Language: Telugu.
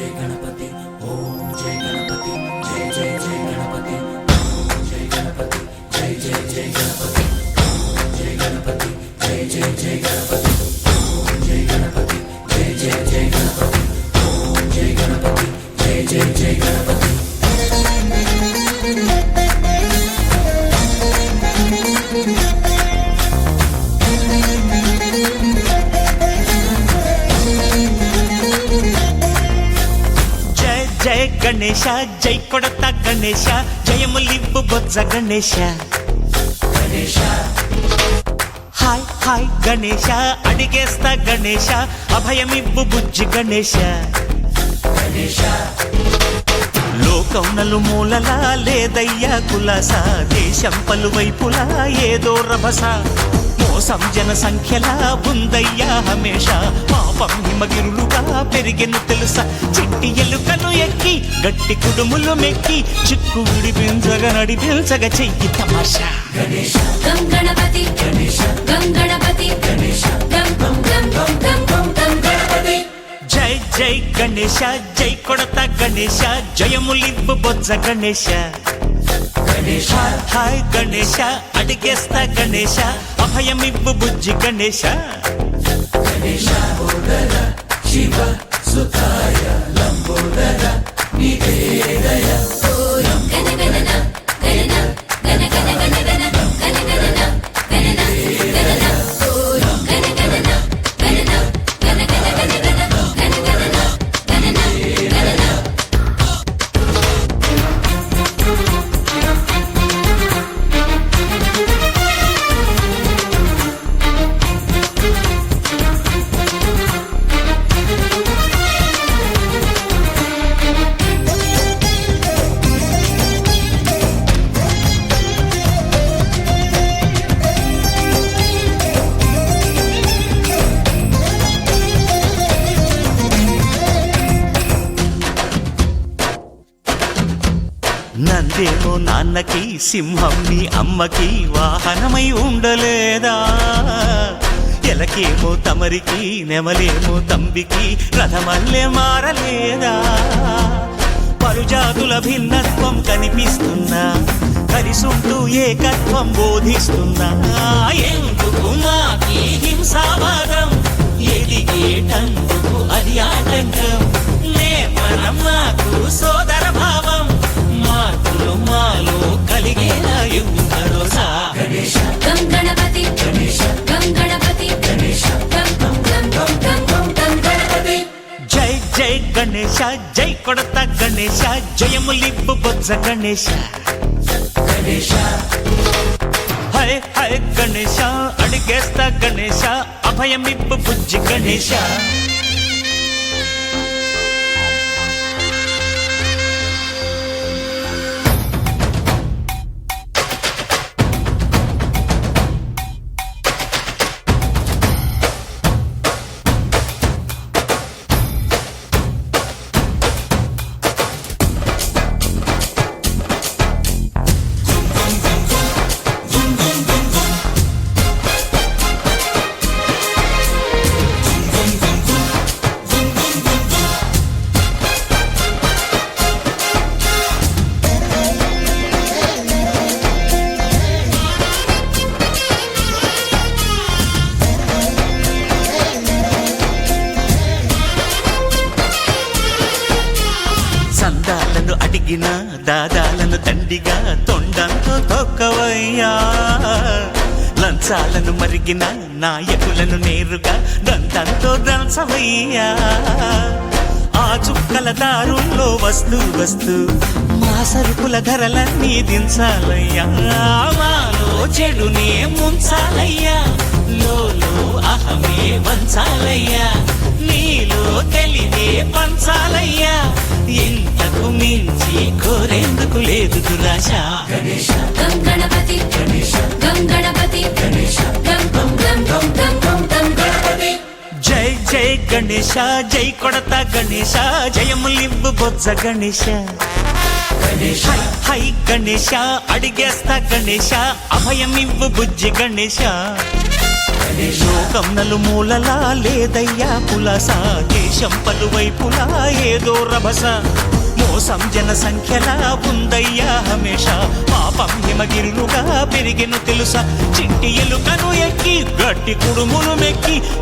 जय गणपति ओम जय गणपति जय जय जय गणपति ओम जय गणपति जय जय जय गणपति ओम जय गणपति जय जय जय गणपति ओम जय गणपति जय जय जय गणपति ओम जय गणपति जय जय जय गणपति। जय गणेश जय कोडता गणेश जयमुलिब्बु बोज्ज गणेश गणेश हाय हाय गणेश अडिगेस्ता गणेश अभयमिब्बु बुज्जि गणेश गणेश లోకం నలుమూలలా లేదయ్యా కులాస దేశం పలువైపులా ఏదో రభస మోసం జన సంఖ్యలా ఉందయ్యా హమేష పాపం హిమగిరులుగా పెరిగెను తెలుసా చిట్టి ఎలుకను ఎక్కి గట్టి కుడుములు మెక్కి చిక్కు విడిపించగ నడిపించగ చెయ్యి తమాషా గణేశ గం గణపతి గణేశ గం గణపతి గణేశ గం గం గం గం గం గం గణపతి జై జై గణేశ జై కొడతా గణేశ జయములిబ్బు బొజ్జ గణేశ గణేశ హాయ్ గణేశ అడిగేస్తా గణేశ అభయమిబ్బు బుజ్జి గణేశ గణేశ బోధర శివ సుతాయ లంబోదర నివేదయ గణ గణన గణన గణ గణ గణ గణ గణ గణన గణన గణన గణ గణన గణన గణ గణ గణ గణ గణ గణన గణన గణన నందేమో నాన్నకి సింహం నీ అమ్మకి వాహనమై ఉండలేదా ఎలకేమో తమరికి నెమలేమో తంబికి రథమల్లే మారలేదా పరుజాతుల భిన్నత్వం కనిపిస్తున్నా కలిసుంటూ ఏకత్వం బోధిస్తున్నా ఎందుకు మాకి హింసావాదం ఎదిగేటందుకు అది ఆటంకం నేపరం నాకు సోదర భావం మార్పులు మాలో కలిగేలా ఇవ్వు భరోసా గణేశ గం గణపతి గణేశ గం గణపతి గణేశ గం గం గం గం గం గం గణపతి జై జై గణేశ జై కొడతా గణేశ జయములిబ్బు బొజ్జ గణేశ గణేశ హై హై గణేశ అడిగేస్తా గణేశ అభయమిబ్బు బుజ్జి గణేశ సందాలను అడిగిన దాదాలను దండిగా తొండంతో తొక్కవయ్యా లంచాలను మరిగిన నాయకులను నేరుగా దంతంతో దంచవయ్యా ఆ చుక్కల దారుల్లో వస్తూ వస్తూ మా సరుకుల ధరలన్నీ దించాలయ్యా మాలో చెడునే ముంచాలయ్యా లోలో అహమే వంచాలయ్యా నీలో తెలివే పంచాలయ్యా ఇంతకు మించి కోరేందుకు లేదు దురాశ గణేశ గం గణపతి గణేశ గం గణపతి గణేశ గం గం గం గం గం గం గం గణపతి జై జై గణేశ జై కొడతా గణేశ జయములివ్వు బొజ్జ గణేశ గణేశ హై గణేశ అడిగేస్తా గణేశ అభయమివ్వు బుజ్జి గణేశ లోకం నలుమూలలా లేదయ్యా పులస, దేశం పలువైపులా ఏదో రభస, మోసం జన సంఖ్యలా ఉందయ్యా హమేష, పాపం హిమగిరులుగా పెరిగెను తెలుసా, చిట్టి ఎలుకను ఎక్కి గట్టి కుడుములు మెక్కి